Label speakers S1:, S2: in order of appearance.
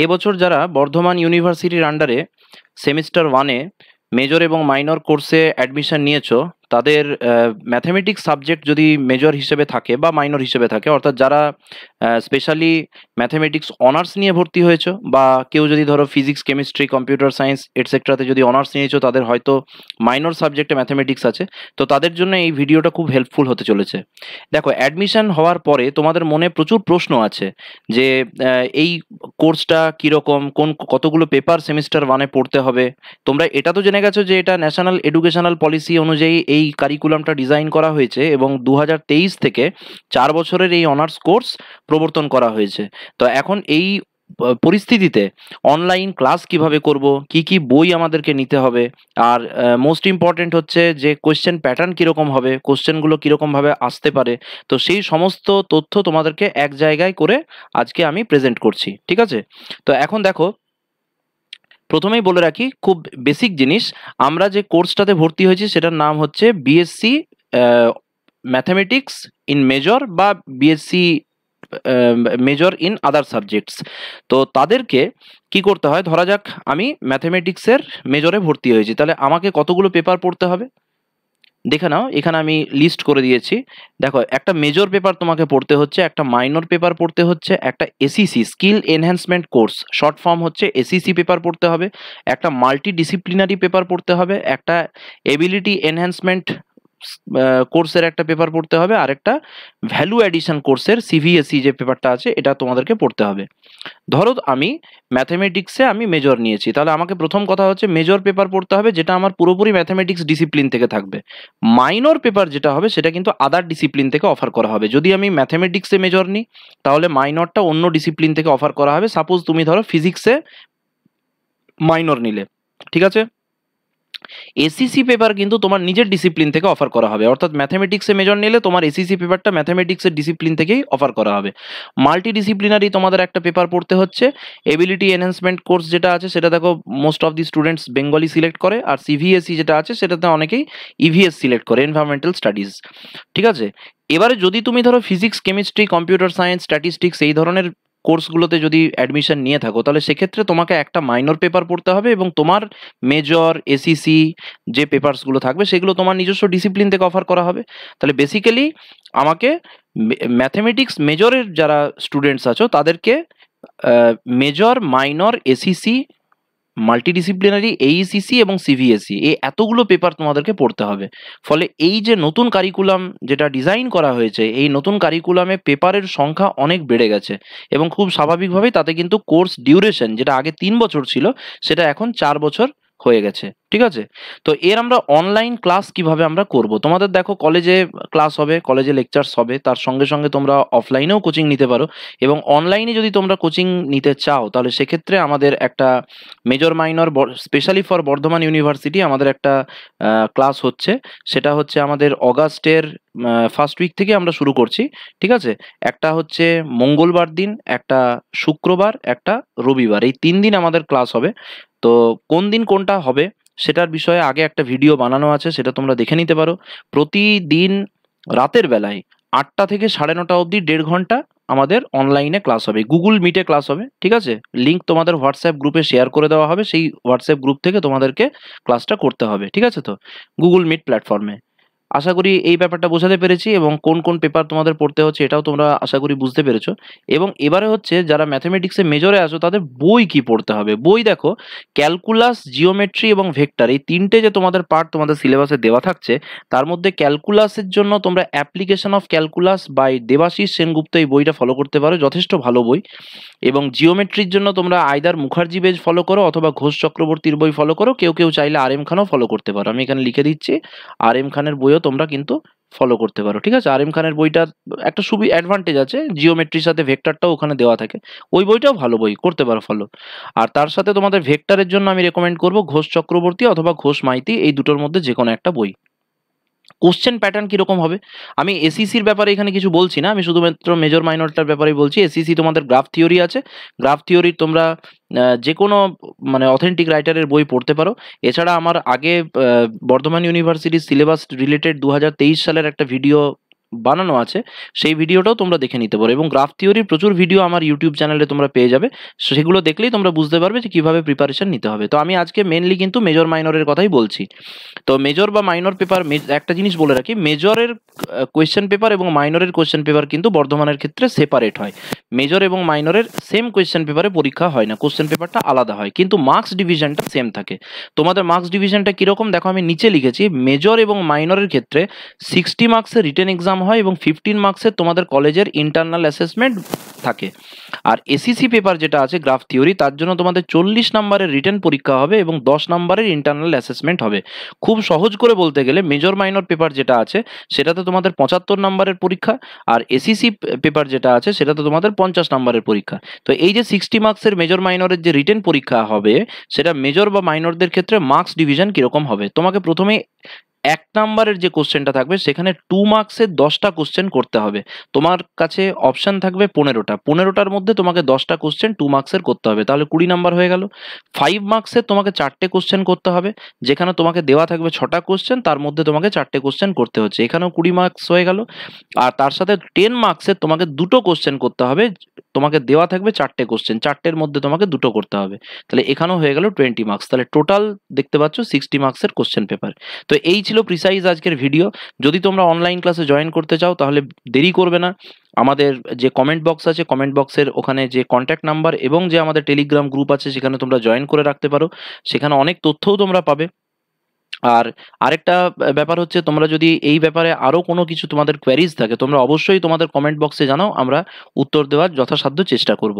S1: এবছর যারা বর্ধমান ইউনিভার্সিটির আন্ডারে সেমিস্টার ওয়ানে মেজর এবং মাইনর কোর্সে অ্যাডমিশন নিয়েছো, তাদের ম্যাথামেটিক্স সাবজেক্ট যদি মেজর হিসেবে থাকে বা মাইনর হিসেবে থাকে, অর্থাৎ যারা স্পেশালি ম্যাথামেটিক্স অনার্স নিয়ে ভর্তি হয়েছো, বা কেউ যদি ধরো ফিজিক্স, কেমিস্ট্রি, কম্পিউটার সায়েন্স এটসেট্রাতে যদি অনার্স নিয়েছো, তাদের হয়তো মাইনর সাবজেক্টে ম্যাথামেটিক্স আছে, তো তাদের জন্য এই ভিডিওটা খুব হেল্পফুল হতে চলেছে। দেখো, অ্যাডমিশন হওয়ার পরে তোমাদের মনে প্রচুর প্রশ্ন আছে যে এই কোর্সটা কীরকম, কতগুলো পেপার সেমিস্টার ওয়ানে পড়তে হবে। তোমরা এটা তো জেনে গেছো যে এটা ন্যাশনাল এডুকেশনাল পলিসি অনুযায়ী এই কারিকুলামটা ডিজাইন করা হয়েছে, এবং 2023 থেকে 4 বছরের এই অনার্স কোর্স প্রবর্তন করা হয়েছে। তো এখন এই পরিস্থিতিতে অনলাইন ক্লাস কিভাবে করব, কি কি বই আমাদেরকে নিতে হবে, আর মোস্ট ইম্পর্টেন্ট হচ্ছে যে কোয়েশ্চেন প্যাটার্ন কীরকম হবে, কোশ্চেনগুলো কীরকমভাবে আসতে পারে, তো সেই সমস্ত তথ্য তোমাদেরকে এক জায়গায় করে আজকে আমি প্রেজেন্ট করছি। ঠিক আছে? তো এখন দেখো, প্রথমেই বলে রাখি খুব বেসিক জিনিস, আমরা যে কোর্সটাতে ভর্তি হয়েছি সেটার নাম হচ্ছে বিএসসি ম্যাথামেটিক্স ইন মেজর, বা BSc major in other subjects. তো তাদেরকে কি করতে হয়, ধরা যাক আমি ম্যাথামেটিক্সের মেজরে ভর্তি হয়েছি, তাহলে আমাকে কতগুলো পেপার পড়তে হবে দেখে নাও। এখানে আমি লিস্ট করে দিয়েছি। দেখো, একটা মেজর পেপার তোমাকে পড়তে হচ্ছে, একটা মাইনর পেপার পড়তে হচ্ছে, একটা ACC skill enhancement course short form হচ্ছে এসিসি পেপার পড়তে হবে, একটা মাল্টি ডিসিপ্লিনারি পেপার পড়তে হবে, একটা এবিলিটি এনহ্যান্সমেন্ট কোর্সের একটা পেপার পড়তে হবে, আর একটা ভ্যালু অ্যাডিশন কোর্সের সিভিএসই যে পেপারটা আছে এটা তোমাদেরকে পড়তে হবে। ধরো আমি ম্যাথামেটিক্সে আমি মেজর নিয়েছি, তাহলে আমাকে প্রথম কথা হচ্ছে মেজর পেপার পড়তে হবে, যেটা আমার পুরোপুরি ম্যাথামেটিক্স ডিসিপ্লিন থেকে থাকবে। মাইনর পেপার যেটা হবে সেটা কিন্তু আদার ডিসিপ্লিন থেকে অফার করা হবে। যদি আমি ম্যাথামেটিক্সে মেজর নিই, তাহলে মাইনরটা অন্য ডিসিপ্লিন থেকে অফার করা হবে। সাপোজ তুমি ধরো ফিজিক্সে মাইনর নিলে, ঠিক আছে, এসিসি পেপার কিন্তু তোমার নিজের ডিসিপ্লিন থেকে অফার করা হবে, অর্থাৎ ম্যাথামেটিক্সে মেজর নিলে তোমার এসিসি পেপারটা ম্যাথামেটিক্সের ডিসিপ্লিন থেকেই অফার করা হবে। মাল্টি ডিসিপ্লিনারি তোমাদের একটা পেপার পড়তে হচ্ছে, এবিলিটি এনহ্যান্সমেন্ট কোর্স যেটা আছে সেটা দেখো most of the students Bengali select করে, আর সিভিএসই যেটা আছে সেটাতে অনেকেই ইভিএস সিলেক্ট করে, এনভায়রনমেন্টাল স্টাডিজ। ঠিক আছে? এবারে যদি তুমি ধরো physics, chemistry, computer science, statistics এই ধরনের কোর্সগুলোতে যদি অ্যাডমিশন নিয়ে থাকো, তাহলে সেক্ষেত্রে তোমাকে একটা মাইনর পেপার পড়তে হবে, এবং তোমার মেজর, এসিসি যে পেপারসগুলো থাকবে সেগুলো তোমার নিজস্ব ডিসিপ্লিন থেকে অফার করা হবে। তাহলে বেসিক্যালি আমাকে ম্যাথামেটিক্স মেজরের যারা স্টুডেন্টস আছো তাদেরকে major, minor, ACC, multidisciplinary, AECC এবং সিভিএসই এই এতগুলো পেপার তোমাদেরকে পড়তে হবে। ফলে এই যে নতুন কারিকুলাম যেটা ডিজাইন করা হয়েছে, এই নতুন কারিকুলামে পেপারের সংখ্যা অনেক বেড়ে গেছে, এবং খুব স্বাভাবিকভাবেই তাতে কিন্তু কোর্স ডিউরেশন যেটা আগে 3 বছর ছিল সেটা এখন 4 বছর হয়ে গেছে। ঠিক আছে? তো এর আমরা অনলাইন ক্লাস কিভাবে আমরা করব, তোমাদের দেখো কলেজে ক্লাস হবে, কলেজে লেকচার্স হবে, তার সঙ্গে সঙ্গে তোমরা অফলাইনেও কোচিং নিতে পারো, এবং অনলাইনে যদি তোমরা কোচিং নিতে চাও তাহলে সেক্ষেত্রে আমাদের একটা major minor specially for Bardhaman university আমাদের একটা ক্লাস হচ্ছে, সেটা হচ্ছে আমাদের অগাস্টের ফার্স্ট উইক থেকে আমরা শুরু করছি। ঠিক আছে? একটা হচ্ছে মঙ্গলবার দিন, একটা শুক্রবার, একটা রবিবার, এই 3 দিন আমাদের ক্লাস হবে। তো কোন দিন কোনটা হবে সেটার বিষয়ে আগে একটা ভিডিও বানানো আছে, সেটা তোমরা দেখে নিতে পারো। প্রতিদিন রাতের বেলায় 8টা থেকে 9:30 অবধি 1.5 ঘন্টা আমাদের অনলাইনে ক্লাস হবে, গুগল মিটে ক্লাস হবে। ঠিক আছে? লিঙ্ক তোমাদের হোয়াটসঅ্যাপ গ্রুপে শেয়ার করে দেওয়া হবে, সেই হোয়াটসঅ্যাপ গ্রুপ থেকে তোমাদেরকে ক্লাসটা করতে হবে। ঠিক আছে? তো গুগল মিট প্ল্যাটফর্মে আশা করি এই ব্যাপারটা বোঝাতে পেরেছি, এবং কোন কোন পেপার তোমাদের পড়তে হচ্ছে এটাও তোমরা আশা করি বুঝতে পেরেছো। এবং এবারে হচ্ছে যারা ম্যাথামেটিক্সে মেজরে আছো তাদের বই কি পড়তে হবে। বই দেখো, ক্যালকুলাস, জিওমেট্রি এবং ভেক্টর এই 3টে যে তোমাদের পার্ট তোমাদের সিলেবাসে দেওয়া থাকছে, তার মধ্যে ক্যালকুলাসের জন্য তোমরা application of calculus by Debashis Sengupta এই বইটা ফলো করতে পারো, যথেষ্ট ভালো বই। এবং জিওমেট্রির জন্য তোমরা আইদার মুখার্জি বেজ ফলো করো অথবা ঘোষ চক্রবর্তীর বই ফলো করো, কেউ কেউ চাইলে আর এম খানও ফলো করতে পারো, আমি এখানে লিখে দিচ্ছি। আর এম খানের বইও তোমরা কিন্তু ফলো করতে পারো। ঠিক আছে? আর এম খানের বইটার একটা অ্যাডভান্টেজ আছে, জিওমেট্রির সাথে ভেক্টরটাও ওখানে দেওয়া থাকে, ওই বইটাও ভালো বই, করতে পারো ফলো। আর তার সাথে তোমাদের ভেক্টরের জন্য আমি রেকমেন্ড করবো ঘোষ চক্রবর্তী অথবা ঘোষ মাইতি, এই দুটোর মধ্যে যে কোনো একটা বই। কোশ্চেন প্যাটার্ন কিরকম হবে, আমি এসিসির ব্যাপারে এখানে কিছু বলছি না, আমি শুধুমাত্র মেজর মাইনরটার ব্যাপারেই বলছি। এসিসি তোমাদের গ্রাফ থিওরি আছে, গ্রাফ থিওরির তোমরা যে কোনো মানে অথেন্টিক রাইটারের বই পড়তে পারো। এছাড়া আমার আগে বর্ধমান ইউনিভার্সিটির সিলেবাস রিলেটেড 2023 সালের একটা ভিডিও বানানো আছে, সেই ভিডিওটাও তোমরা দেখে নিতে পারো। এবং গ্রাফ থিওরির প্রচুর ভিডিও আমার ইউটিউব চ্যানেলে তোমরা পেয়ে যাবে, সেগুলো দেখলেই তোমরা বুঝতে পারবে যে কীভাবে প্রিপারেশন নিতে হবে। তো আমি আজকে মেনলি কিন্তু মেজর মাইনরের কথাই বলছি। তো মেজর বা মাইনর পেপার, একটা জিনিস বলে রাখি, মেজরের কোয়েশ্চেন পেপার এবং মাইনরের কোয়েশ্চেন পেপার কিন্তু বর্ধমানের ক্ষেত্রে সেপারেট হয়। মেজর এবং মাইনরের সেম কোয়েশ্চেন পেপারে পরীক্ষা হয় না, কোয়েশ্চেন পেপারটা আলাদা হয়, কিন্তু মার্কস ডিভিশনটা সেম থাকে। তোমাদের মার্কস ডিভিশনটা কীরকম দেখো, আমি নিচে লিখেছি। মেজর এবং মাইনরের ক্ষেত্রে 60 মার্কসের রিটেন এক্সাম হয় এবং 15 মার্কসের তোমাদের কলেজের ইন্টারনাল অ্যাসেসমেন্ট থাকে। আর এসিসি পেপার যেটা আছে গ্রাফ থিওরি, তার জন্য তোমাদের 40 নম্বরের রিটেন পরীক্ষা হবে এবং 10 নম্বরের ইন্টারনাল অ্যাসেসমেন্ট হবে। খুব সহজ করে বলতে গেলে মেজর মাইনর পেপার যেটা আছে সেটাতে তোমাদের 75 নম্বরের পরীক্ষা, আর এসিসি পেপার যেটা আছে সেটাতে তোমাদের 50 নম্বরের পরীক্ষা। তো এই যে 60 মার্কসের মেজর মাইনরের যে রিটেন পরীক্ষা হবে, সেটা মেজর বা মাইনরদের ক্ষেত্রে মার্কস ডিভিশন কীরকম হবে, তোমাকে প্রথমে 1 নাম্বারের যে কোশ্চেনটা থাকবে সেখানে 2 মার্কসের 10টা কোশ্চেন করতে হবে। তোমার কাছে অপশন থাকবে 15টা, 15টার মধ্যে তোমাকে 10টা কোশ্চেন 2 মার্কসের করতে হবে, তাহলে 20 নাম্বার হয়ে গেল। 5 মার্কসের তোমাকে 4টে কোশ্চেন করতে হবে, যেখানে তোমাকে দেওয়া থাকবে 6টা কোশ্চেন, তার মধ্যে তোমাকে 4টে কোশ্চেন করতে হচ্ছে, এখানেও 20 মার্কস হয়ে গেল। আর তার সাথে 10 মার্কসের তোমাকে 2টো কোশ্চেন করতে হবে, তোমাকে দেওয়া থাকবে 4টে কোশ্চেন, 4টের মধ্যে তোমাকে 2টো করতে হবে, তাহলে এখানেও হয়ে গেল 20 মার্কস। তাহলে টোটাল দেখতে পাচ্ছ 60 মার্কসের কোশ্চেন পেপার। তো এই ছিল প্রিসাইজ আজকের ভিডিও। যদি তোমরা অনলাইন ক্লাসে জয়েন করতে চাও তাহলে দেরি করবে না, আমাদের যে কমেন্ট বক্স আছে, কমেন্ট বক্সের ওখানে যে কন্ট্যাক্ট নাম্বার এবং যে আমাদের টেলিগ্রাম গ্রুপ আছে সেখানে তোমরা জয়েন করে রাখতে পারো, সেখানে অনেক তথ্যও তোমরা পাবে। আর আরেকটা ব্যাপার হচ্ছে, তোমরা যদি এই ব্যাপারে আরও কোনো কিছু তোমাদের কোয়ারিজ থাকে তোমরা অবশ্যই তোমাদের কমেন্ট বক্সে জানাও, আমরা উত্তর দেওয়ার যথাসাধ্য চেষ্টা করব।